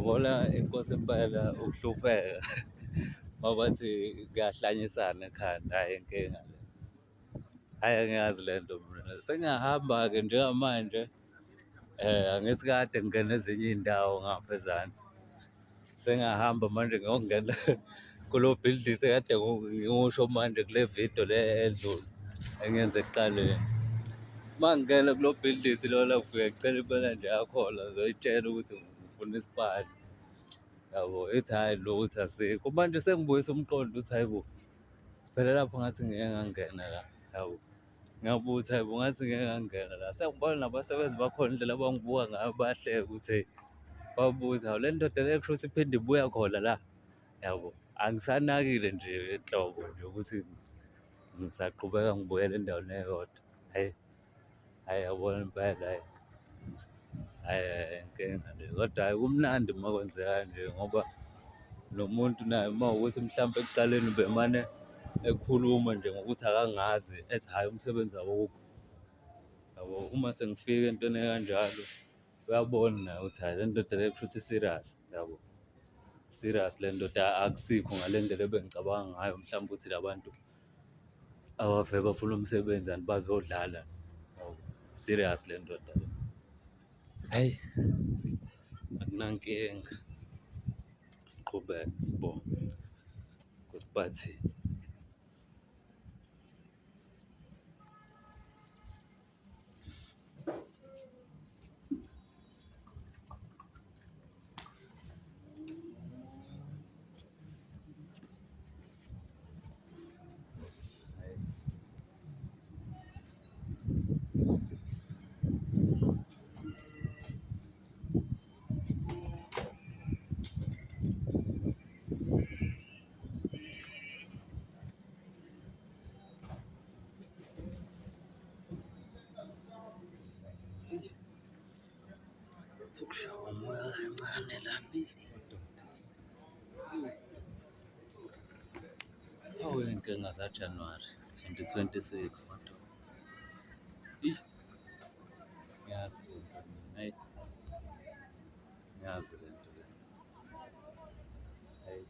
Yabona inkosi impela ukuhlupheka mabathi kuyahlanyisana ekhanda, hhayi inkinga le. Hhayi angiyazi le nto mina, sengiyahamba-ke njengamanje angithi kade ngingena ezinye iy'ndawo ngapha ezansi. Sengiyahamba manje ngiyongena kulo bhilidisi ekade ngimusho manje kule vidiyo le edlule engiyenze ekuqaleni. Uma ngingena kulo bhilidisi lona ngifike ngicela impela nje yakhona ngizoyitshela ukuthi ngifuna isipali, yabo. Ithi hhayi lutho asikho. Manje sengibuyisa umqondo ukuthi hhayi bo, phela lapho ngathi ngike ngangena la, yabo. Ngiyabuza ukuthi hhayi bo, ngathi ngike ngangena la. Sengibona nabasebenzi bakhona indlela abangibuka ngayo bayahleka ukuthi hheyi, babuza hawu le ndoda le kushuthi iphinde ibuya khona la, yabo. Angisanakile nje enhloko nje ukuthi ngisaqhubeka ngibuyela endaweni eyodwa. Hhayi, hhayi yabona impela hhayi, hhayi inkinga le. Kodwa hhayi kumnandi uma kwenzeka kanje ngoba nomuntu naye uma kuwukuthi mhlampe ekuqaleni ubemane ekhuluma nje ngokuthi akangazi, ethi hhayi umsebenzi awukho, yabo. Uma sengifika entweni ekanjalo uyabona naye ukuthi hhayi le ndoda le kushuthi i-serious, yabo. Serious le ndoda akusikho ngale ndlela ebengicabanga ngayo mhlawumbe ukuthi la bantu abavele bafuna umsebenzi and bazodlala, yabo. Serious le ndoda le. Hhayi, akunankinga, siqhubeke sibonge Nkosi bathini. Ukushawa umoya kancane lana, hawu iy'nkinga za-January 2026 madoda. Ngiyazi le nto mina, hhayi, ngiyazi le nto le, hhayi.